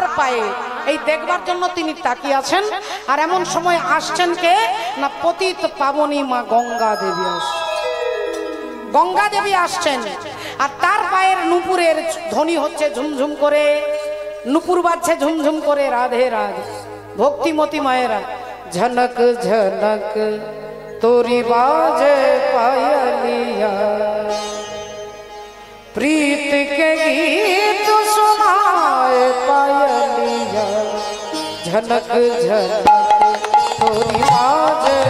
তার পায়ে এই দেখবার জন্য তিনি তাকিয়ে আছেন। আর এমন সময় আসছেন কে না, পতিত পাবনী মা গঙ্গা দেবী আসছেন। গঙ্গা দেবী আসছেন আর তার পায়ের নুপুরের ধ্বনি হচ্ছে ঝুমঝুম করে, নুপুর বাজছে ঝুমঝুম করে, রাধে রাধে ভক্তিমতী মায়েরা। ঝনক ঝনক তোরি বাজে পায়লিয়া, प्रीत के गीत सुनाए पायलिया, झनक झनक थोड़ी बाजे।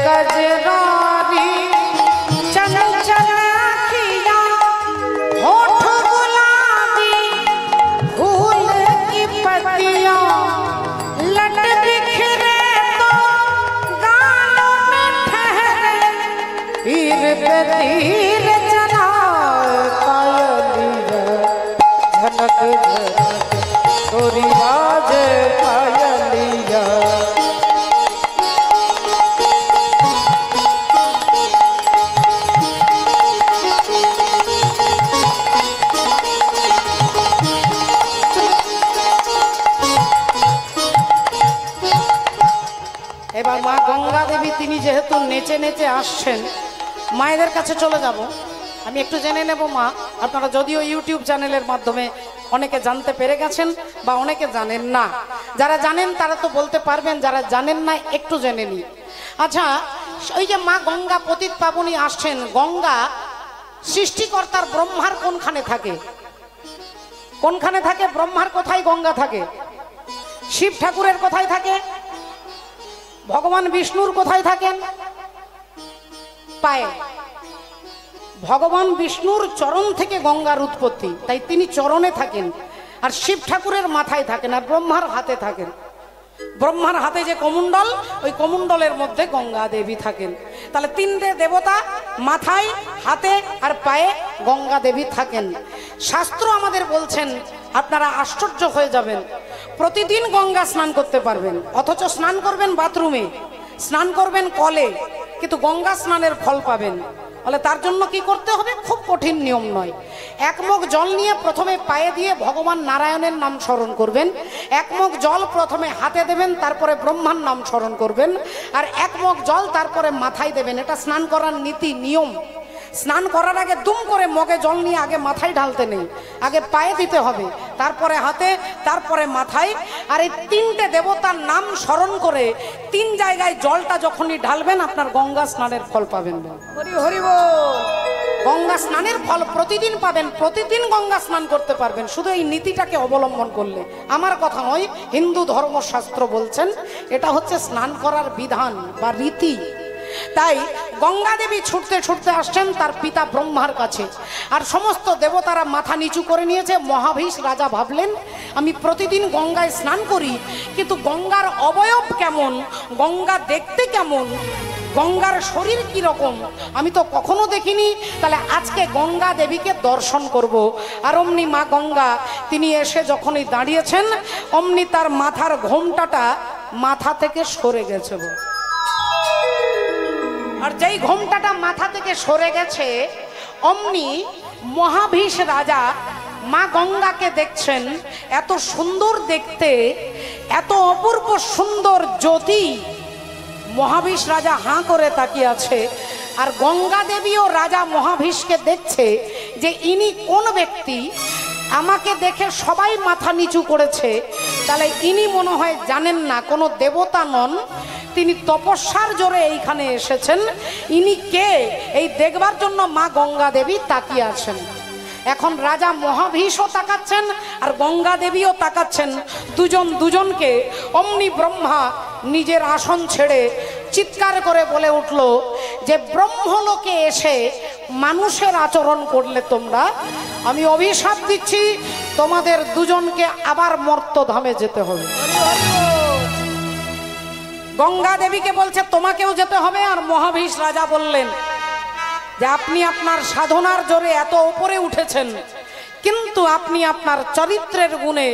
गजरारी चंचल अखियाँ, होठ गुलाबी फूल की पत्तियाँ, लट बिखरे तो गालों में ठहरे, तीर पे तीर चला पायलिया, झनक झनक तोरी बाजे पायलिया। এবার মা গঙ্গা দেবী তিনি যেহেতু নেচে নেচে আসছেন, মায়েদের কাছে চলে যাব। আমি একটু জেনে নেব মা, আপনারা যদিও ইউটিউব চ্যানেলের মাধ্যমে অনেকে জানতে পেরে গেছেন বা অনেকে জানেন না, যারা জানেন তারা তো বলতে পারবেন, যারা জানেন না একটু জেনে নি। আচ্ছা, ওই যে মা গঙ্গা পতিত পাবনী আসছেন, গঙ্গা সৃষ্টিকর্তার ব্রহ্মার কোনখানে থাকে? কোনখানে থাকে? ব্রহ্মার কোথায় গঙ্গা থাকে? শিব ঠাকুরের কোথায় থাকে? ভগবান বিষ্ণুর কোথায় থাকেন? পায়ে। ভগবান বিষ্ণুর চরণ থেকে গঙ্গার উৎপত্তি, তাই তিনি চরণে থাকেন। আর শিব ঠাকুরের মাথায় থাকেন, আর ব্রহ্মার হাতে থাকেন। ব্রহ্মার হাতে যে কমণ্ডল, ওই কমণ্ডলের মধ্যে গঙ্গা দেবী থাকেন। তাহলে তিনটে দেবতা মাথায়, হাতে আর পায়ে গঙ্গা দেবী থাকেন। শাস্ত্র আমাদের বলছেন, আপনারা আশ্চর্য হয়ে যাবেন, প্রতিদিন গঙ্গা স্নান করতে পারবেন, অথচ স্নান করবেন বাথরুমে, স্নান করবেন কলে, কিন্তু গঙ্গা স্নানের ফল পাবেন। বলে তার জন্য কি করতে হবে? খুব কঠিন নিয়ম নয়। এক মগ জল নিয়ে প্রথমে পায়ে দিয়ে ভগবান নারায়ণের নাম স্মরণ করবেন, এক মগ জল প্রথমে হাতে দেবেন, তারপরে ব্রহ্মার নাম স্মরণ করবেন, আর এক মগ জল তারপরে মাথায় দেবেন। এটা স্নান করার নীতি নিয়ম। স্নান করার আগে দুম করে মগে জল নিয়ে আগে মাথায় ঢালতে নেই, আগে পায়ে দিতে হবে, তারপরে হাতে, তারপরে মাথায়। আর এই তিনটে দেবতার নাম স্মরণ করে তিন জায়গায় জলটা যখনই ঢালবেন, আপনার গঙ্গা স্নানের ফল পাবেন। হরি হরি বল। গঙ্গা স্নানের ফল প্রতিদিন পাবেন, প্রতিদিন গঙ্গা স্নান করতে পারবেন, শুধু এই নীতিটাকে অবলম্বন করলে। আমার কথা নয়, হিন্দু ধর্মশাস্ত্র বলছেন এটা হচ্ছে স্নান করার বিধান বা রীতি। তাই গঙ্গা দেবী ছুটতে ছুটতে আসছেন তার পিতা ব্রহ্মার কাছে, আর সমস্ত দেবতারা মাথা নিচু করে নিয়েছে। মহাভীষ রাজা ভাবলেন, আমি প্রতিদিন গঙ্গায় স্নান করি, কিন্তু গঙ্গার অবয়ব কেমন, গঙ্গা দেখতে কেমন, গঙ্গার শরীর কি রকম আমি তো কখনো দেখিনি। তাহলে আজকে গঙ্গা দেবীকে দর্শন করব। আর অমনি মা গঙ্গা তিনি এসে যখনই দাঁড়িয়েছেন, অমনি তার মাথার ঘোমটাটা মাথা থেকে সরে গেছে। আর যেই ঘোমটাটা মাথা থেকে সরে গেছে, অমনি মহাভীষ রাজা মা গঙ্গাকে দেখছেন। এত সুন্দর দেখতে, এত অপূর্ব সুন্দর জ্যোতি। মহাভীষ রাজা হাঁ করে তাকিয়ে আছে, আর গঙ্গা দেবীও রাজা মহাভীষকে দেখছে যে ইনি কোন ব্যক্তি, আমাকে দেখে সবাই মাথা নিচু করেছে। তাহলে ইনি মনে হয় জানেন না, কোনো দেবতা নন, তিনি তপস্যার জোরে এইখানে এসেছেন। ইনি কে এই দেখবার জন্য মা গঙ্গা দেবী তাকিয়ে আছেন। এখন রাজা মহাভীষও তাকাচ্ছেন আর গঙ্গা দেবীও তাকাচ্ছেন, দুজন দুজনকে। অমনি ব্রহ্মা নিজের আসন ছেড়ে চিৎকার করে বলে উঠল যে ব্রহ্মলোকে এসে মানুষের আচরণ করলে তোমরা, আমি অভিশাপ দিচ্ছি তোমাদের দুজনকে আবার মর্ত্যধামে যেতে হবে। গঙ্গা দেবীকে বলছে তোমাকেও যেতে হবে। আর মহাভীষ রাজা বললেন যে আপনি আপনার সাধনার জোরে এত উপরে উঠেছেন, কিন্তু আপনি আপনার চরিত্রের গুণে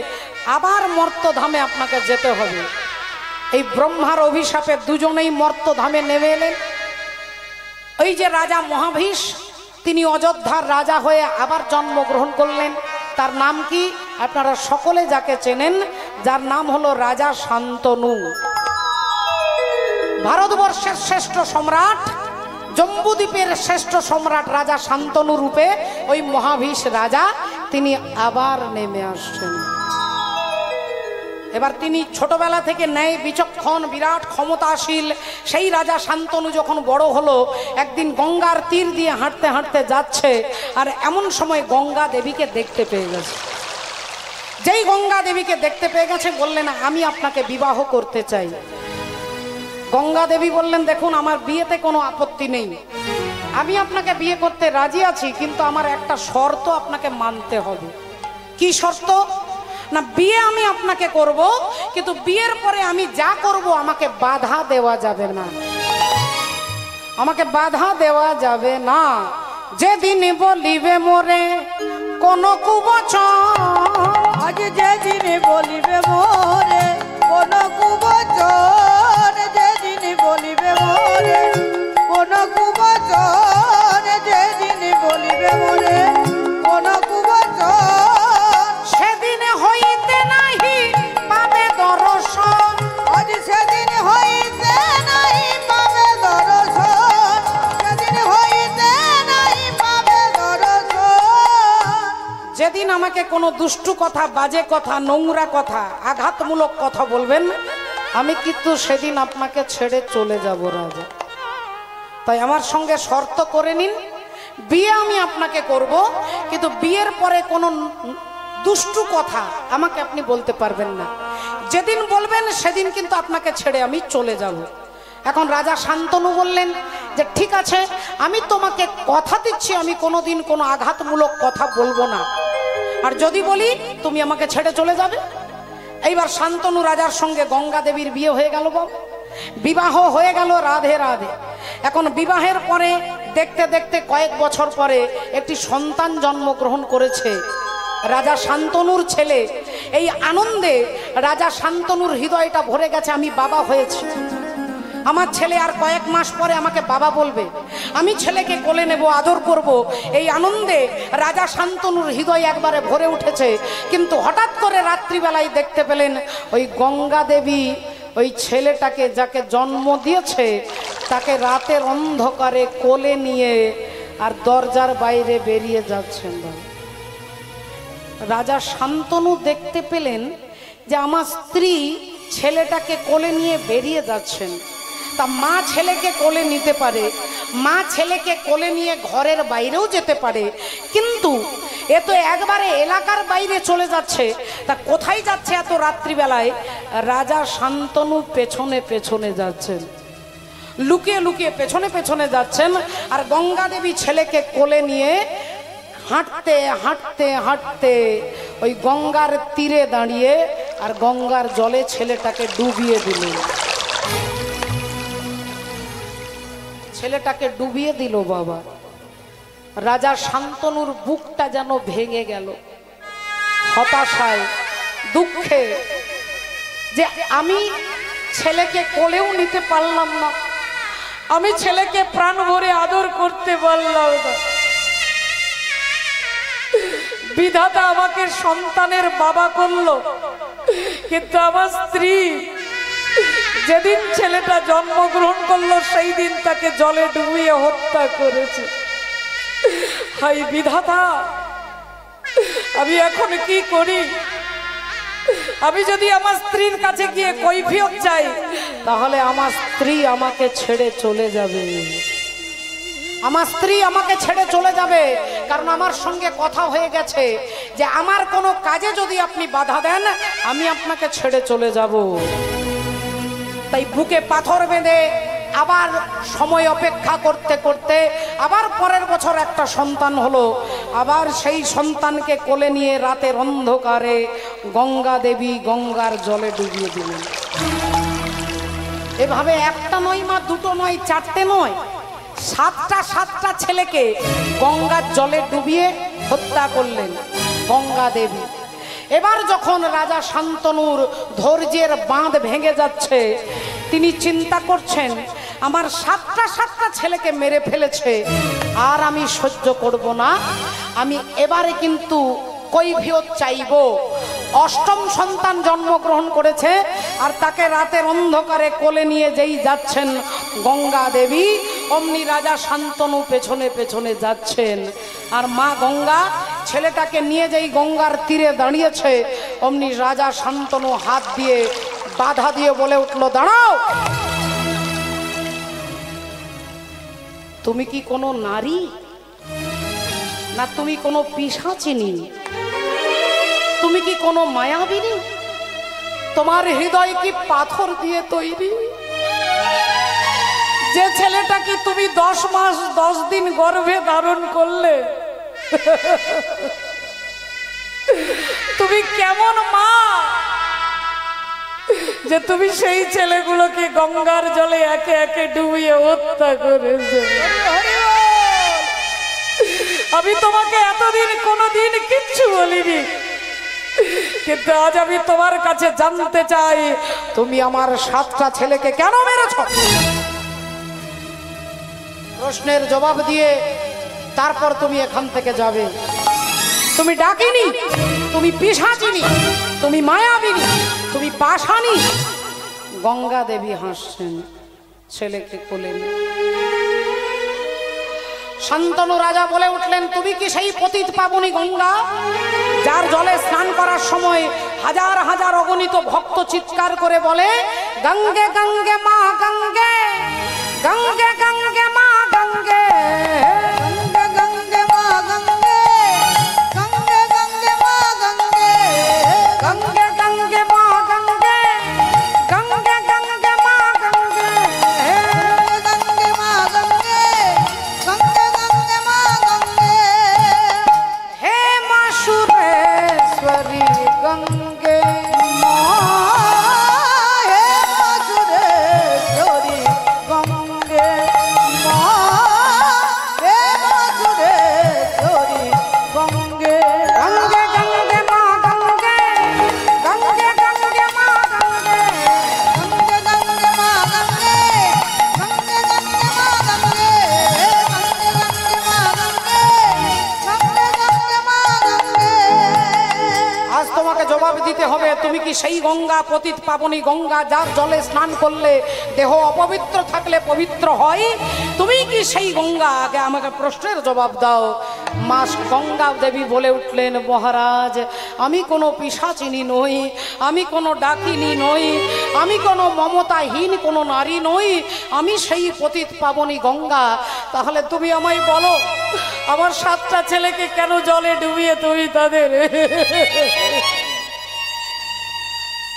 আবার মর্ত্যধামে আপনাকে যেতে হবে। এই ব্রহ্মার অভিশাপে দুজনেই মর্ত্যধামে নেমে এলেন। ওই যে রাজা মহাভীষ, তিনি অযোধ্যার রাজা হয়ে আবার জন্মগ্রহণ করলেন। তার নাম কি? আপনারা সকলে যাকে চেনেন, যার নাম হলো রাজা শান্তনু। ভারতবর্ষের শ্রেষ্ঠ সম্রাট, জম্বুদ্বীপের শ্রেষ্ঠ সম্রাট রাজা শান্তনু রূপে ওই মহাভীষ রাজা তিনি আবার নেমে আসছেন। এবার তিনি ছোটবেলা থেকে ন্যায় বিচক্ষণ, বিরাট ক্ষমতাশীল সেই রাজা শান্তনু যখন বড় হলো, একদিন গঙ্গার তীর দিয়ে হাঁটতে হাঁটতে যাচ্ছে, আর এমন সময় গঙ্গা দেবীকে দেখতে পেয়ে গেছে। যেই গঙ্গা দেবীকে দেখতে পেয়ে গেছে বললেন আমি আপনাকে বিবাহ করতে চাই। গঙ্গা দেবী বললেন দেখুন আমার বিয়েতে কোনো আপত্তি নেই, আমি আপনাকে বিয়ে করতে রাজি আছি, কিন্তু আমার একটা শর্ত আপনাকে মানতে হবে। কি শর্ত? না, বিয়ে আমি আপনাকে করব, কিন্তু বিয়ের পরে আমি যা করব আমাকে বাধা দেওয়া যাবে না, আমাকে বাধা দেওয়া যাবে না। যেদিন বলিবে মোরে কোন কুবচন, আজ যেদিন বলিবে মোরে কোন কুবচন, যেদিন বলিবে মোরে কোন কুবচন, যেদিন বলিবে মোরে কোন কুবচন, সেদিন হইতে নাহি পাবে দর্শন, আজ সেদিন হইতে নাহি পাবে দর্শন, সেদিন হইতে নাহি পাবে দর্শন। যেদিন আমাকে কোনো দুষ্টু কথা, বাজে কথা, নোংরা কথা, আঘাতমূলক কথা বলবেন, আমি কিন্তু সেদিন আপনাকে ছেড়ে চলে যাব রাজা। তাই আমার সঙ্গে শর্ত করে নিন, বিয়ে আমি আপনাকে করব, কিন্তু বিয়ের পরে কোনো দুষ্টু কথা আমাকে আপনি বলতে পারবেন না। যেদিন বলবেন সেদিন কিন্তু আপনাকে ছেড়ে আমি চলে যাব। এখন রাজা শান্তনু বললেন যে ঠিক আছে, আমি তোমাকে কথা দিচ্ছি আমি কোনোদিন কোনো আঘাতমূলক কথা বলবো না, আর যদি বলি তুমি আমাকে ছেড়ে চলে যাবে। এইবার শান্তনু রাজার সঙ্গে গঙ্গা দেবীর বিয়ে হয়ে গেল, বাবা বিবাহ হয়ে গেল, রাধে রাধে। এখন বিবাহের পরে দেখতে দেখতে কয়েক বছর পরে একটি সন্তান জন্মগ্রহণ করেছে রাজা শান্তনুর ছেলে। এই আনন্দে রাজা শান্তনুর হৃদয়টা ভরে গেছে, আমি বাবা হয়েছি, আমার ছেলে আর কয়েক মাস পরে আমাকে বাবা বলবে, আমি ছেলেকে কোলে নেব, আদর করব। এই আনন্দে রাজা শান্তনুর হৃদয় একবারে ভরে উঠেছে। কিন্তু হঠাৎ করে রাত্রিবেলায় দেখতে পেলেন ওই গঙ্গা দেবী ওই ছেলেটাকে, যাকে জন্ম দিয়েছে, তাকে রাতের অন্ধকারে কোলে নিয়ে আর দরজার বাইরে বেরিয়ে যাচ্ছেন। রাজা শান্তনু দেখতে পেলেন যে আমার স্ত্রী ছেলেটাকে কোলে নিয়ে বেরিয়ে যাচ্ছেন। তা মা ছেলেকে কোলে নিতে পারে, মা ছেলেকে কোলে নিয়ে ঘরের বাইরেও যেতে পারে, কিন্তু এ তো একবারে এলাকার বাইরে চলে যাচ্ছে। তা কোথায় যাচ্ছে এত রাত্রিবেলায়? রাজা শান্তনু পেছনে পেছনে যাচ্ছেন, লুকিয়ে লুকিয়ে পেছনে পেছনে যাচ্ছেন। আর গঙ্গা দেবী ছেলেকে কোলে নিয়ে হাঁটতে হাঁটতে হাঁটতে ওই গঙ্গার তীরে দাঁড়িয়ে আর গঙ্গার জলে ছেলেটাকে ডুবিয়ে দিলেন। ছেলেটাকে ডুবিয়ে দিল বাবা। রাজা শান্তনুর বুকটা যেন ভেঙে গেল হতাশায়, দুঃখে, যে আমি ছেলেকে কোলেও নিতে পারলাম না, আমি ছেলেকে প্রাণ ভরে আদর করতে পারলাম না। বিধাতা আমাকে সন্তানের বাবা করলো, কিন্তু আমার স্ত্রী যেদিন ছেলেটা জন্মগ্রহণ করলো সেই দিন তাকে জলে ডুবিয়ে হত্যা করেছে। হাই বিধাতা, আমি এখন কি করি? আমি যদি আমার স্ত্রীর কাছে গিয়ে কৈফিয়ত চাই, তাহলে আমার স্ত্রী আমাকে ছেড়ে চলে যাবে। আমার স্ত্রী আমাকে ছেড়ে চলে যাবে, কারণ আমার সঙ্গে কথা হয়ে গেছে যে আমার কোনো কাজে যদি আপনি বাধা দেন আমি আপনাকে ছেড়ে চলে যাব। তাই বুকে পাথর বেঁধে আবার সময় অপেক্ষা করতে করতে আবার পরের বছর একটা সন্তান হলো। আবার সেই সন্তানকে কোলে নিয়ে রাতের অন্ধকারে গঙ্গা দেবী গঙ্গার জলে ডুবিয়ে দিলেন। এভাবে একটা নয় মা, দুটো নয়, চারটে নয়, সাতটা ছেলেকে গঙ্গার জলে ডুবিয়ে হত্যা করলেন গঙ্গা দেবী। এবার যখন রাজা শান্তনুর ধৈর্যের বাঁধ ভেঙে যাচ্ছে, তিনি চিন্তা করছেন আমার সাতটা ছেলেকে মেরে ফেলেছে, আর আমি সহ্য করব না, আমি এবারে কিন্তু কৈফিয়ত চাইব। অষ্টম সন্তান জন্মগ্রহণ করেছে, আর তাকে রাতের অন্ধকারে কোলে নিয়ে যেই যাচ্ছেন গঙ্গা দেবী, অমনি রাজা শান্তনু পেছনে পেছনে যাচ্ছেন। আর মা গঙ্গা ছেলেটাকে নিয়ে যেই গঙ্গার তীরে দাঁড়িয়েছে, অমনি রাজা শান্তনু হাত দিয়ে বাধা দিয়ে বলে উঠল, দাঁড়াও, তুমি কি কোনো নারী, না তুমি কোনো পিশাচিনী, তুমি কি কোনো মায়াবিনী, তোমার হৃদয় কি পাথর দিয়ে তৈরি? যে ছেলেটাকে তুমি 10 মাস 10 দিন গর্ভে ধারণ করলে, তুমি কেমন মা যে তুমি সেই ছেলেগুলোকে গঙ্গার জলে একে একে ডুবিয়ে হত্যা করেছে? আমি তোমাকে এতদিন কোনোদিন কিচ্ছু বলিনি, কিন্তু আজ আমি তোমার কাছে জানতে চাই তুমি আমার 7টা ছেলেকে কেন মেরেছ? প্রশ্নের জবাব দিয়ে তারপর তুমি এখান থেকে যাবে। তুমি ডাকিনি, তুমি পিশাচিনী, তুমি মায়াবিনী, তুমি পাষাণী। গঙ্গা দেবী হাসছেন, ছেলেকে কোলে নিয়ে। শান্তনু রাজা বলে উঠলেন, তুমি কি সেই পতিত পাবনী গঙ্গা, যার জলে স্নান করার সময় হাজার হাজার অগণিত ভক্ত চিৎকার করে বলে, গঙ্গে গঙ্গে মা গঙ্গে, গঙ্গে গঙ্গে মা গঙ্গে, গঙ্গে গঙ্গে মা গঙ্গে, গঙ্গে গঙ্গে মা গঙ্গে, গঙ্গে গঙ্গে মা গঙ্গে, গঙ্গে গঙ্গে মা গঙ্গে, গঙ্গে মা গঙ্গে, গঙ্গে গঙ্গে মা গঙ্গে, হে মা সুরেশ্বরী গঙ্গে, মা হে মা সুরেশ্বরী গঙ্গে, মা হে মা সুরেশ্বরী গঙ্গে, গঙ্গে গঙ্গে মা গঙ্গে, গঙ্গে গঙ্গে মা গঙ্গে, গঙ্গে গঙ্গে মা গঙ্গে, গঙ্গে গঙ্গে মা গঙ্গে, গঙ্গে গঙ্গে মা গঙ্গে, গঙ্গে গঙ্গে মা গঙ্গে। আজ তোমাকে জবাব দিতে হবে, তুমি কি সেই গঙ্গা, পতিত পাবনী গঙ্গা, যার জলে স্নান করলে দেহ অপবিত্র থাকলে পবিত্র হয়? তুমি কি সেই গঙ্গা? আগে আমাকে প্রশ্নের জবাব দাও। মা গঙ্গা দেবী বলে উঠলেন, মহারাজ, আমি কোনো পিশাচিনী নই, আমি কোনো ডাকিনী নই, আমি কোনো মমতাহীন কোনো নারী নই, আমি সেই পতিত পাবনী গঙ্গা। তাহলে তুমি আমায় বলো, আমার 7টা ছেলেকে কেন জলে ডুবিয়ে তুমি তাদের?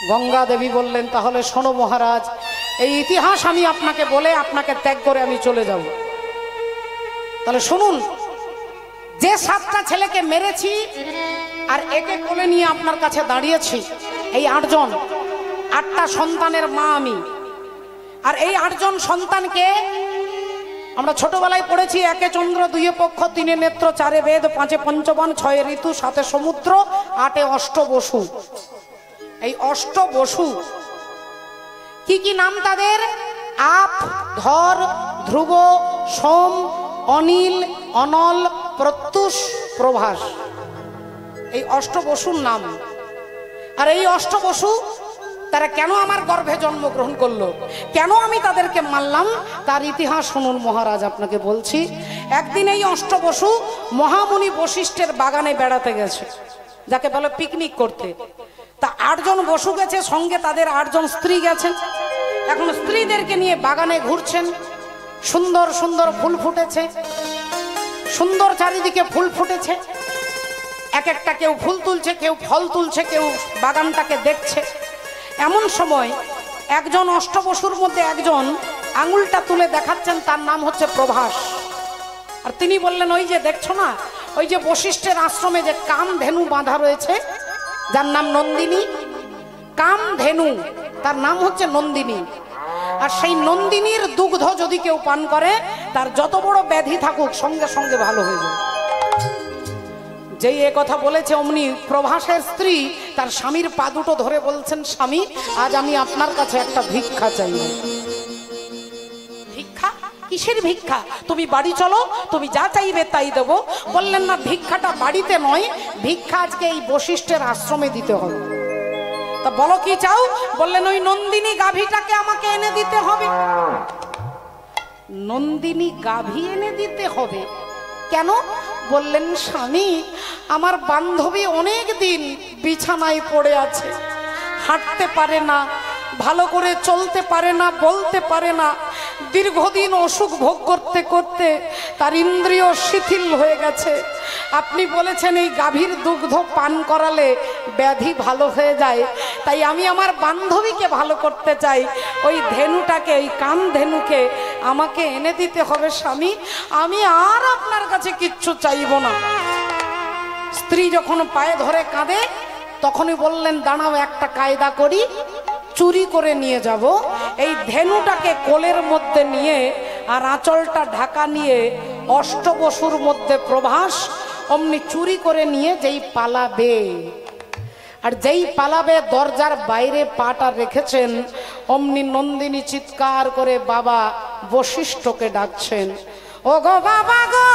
গঙ্গা দেবী বললেন, তাহলে শোনো মহারাজ, এই ইতিহাস আমি আপনাকে বলে আপনাকে ত্যাগ করে আমি চলে যাব। তাহলে শুনুন, যে 7টা ছেলেকে মেরেছি আর একে কোলে নিয়ে আপনার কাছে দাঁড়িয়েছি, এই 8 জন, 8টা সন্তানের মা আমি। আর এই 8 জন সন্তানকে আমরা ছোটবেলায় পড়েছি, 1 চন্দ্র, 2 পক্ষ, 3 নেত্র, 4 বেদ, 5 পঞ্চবান, 6 ঋতু, 7 সমুদ্র, 8 অষ্টবসু। এই অষ্টবসু কি কি নাম তাদের? আপ, ধর, ধ্রুব, সোম, অনিল, অনল, প্রত্যুষ, প্রভাস। এই অষ্টবসুর নাম। আর এই অষ্টবসু তারা কেন আমার গর্ভে জন্মগ্রহণ করলো, কেন আমি তাদেরকে মারলাম, তার ইতিহাস শুনুন মহারাজ। আপনাকে বলছি, একদিন এই অষ্টবসু মহামুনি বশিষ্ঠের বাগানে বেড়াতে গেছে, যাকে বলে পিকনিক করতে। তা 8 জন বসু গেছে, সঙ্গে তাদের 8 জন স্ত্রী গেছেন। এখন স্ত্রীদেরকে নিয়ে বাগানে ঘুরছেন। সুন্দর সুন্দর ফুল ফুটেছে, সুন্দর চারিদিকে ফুল ফুটেছে। এক একটা কেউ ফুল তুলছে, কেউ ফল তুলছে, কেউ বাগানটাকে দেখছে। এমন সময় একজন অষ্টবসুর মধ্যে একজন আঙুলটা তুলে দেখাচ্ছেন, তার নাম হচ্ছে প্রভাস। আর তিনি বললেন, ওই যে দেখছো না, ওই যে বশিষ্ঠের আশ্রমে যে কামধেনু বাঁধা রয়েছে, যার নাম নন্দিনী, কামধেনু, তার নাম হচ্ছে নন্দিনী। আর সেই নন্দিনীর দুগ্ধ যদি কেউ পান করে, তার যত বড় ব্যাধি থাকুক সঙ্গে সঙ্গে ভালো হয়ে যায়। যেই এ কথা বলেছে, অমনি প্রভাসের স্ত্রী তার স্বামীর পা দুটো ধরে বলছেন, স্বামী, আজ আমি আপনার কাছে একটা ভিক্ষা চাই। ভিক্ষা? কিসের ভিক্ষা? তুমি বাড়ি চলো, তুমি যা চাইবে তাই দেবো। বললেন, না, ভিক্ষাটা বাড়িতে নয়, ভিক্ষা আজকে এই বশিষ্ঠের আশ্রমে দিতে হবে। তা বলো কি চাও? বললেন, ওই নন্দিনী গাভীটাকে আমাকে এনে দিতে হবে। নন্দিনী গাভী এনে দিতে হবে? কেন? বললেন, স্বামী, আমার বান্ধবী অনেক দিন বিছানায় পড়ে আছে, হাঁটতে পারে না, ভালো করে চলতে পারে না, বলতে পারে না। দীর্ঘদিন অসুখ ভোগ করতে করতে তার ইন্দ্রিয় শিথিল হয়ে গেছে। আপনি বলেছেন এই গাভীর দুগ্ধ পান করালে ব্যাধি ভালো হয়ে যায়, তাই আমি আমার বান্ধবীকে ভালো করতে চাই। ওই ধেনুটাকে, ওই কামধেনুকে আমাকে এনে দিতে হবে স্বামী, আমি আর আপনার কাছে কিচ্ছু চাইব না। স্ত্রী যখন পায়ে ধরে কাঁদে, তখনই বললেন, দাঁড়াও, একটা কায়দা করি, চুরি করে নিয়ে যাব। এই ধেনুটাকে কোলের মধ্যে নিয়ে আর আঁচলটা ঢাকা নিয়ে অষ্টবসুর মধ্যে প্রভাস অমনি চুরি করে নিয়ে যেই পালাবে, আর যেই পালাবে দরজার বাইরে পাটা রেখেছেন, অমনি নন্দিনী চিৎকার করে বাবা বশিষ্ঠকে ডাকছেন, ও গো বাবা গো।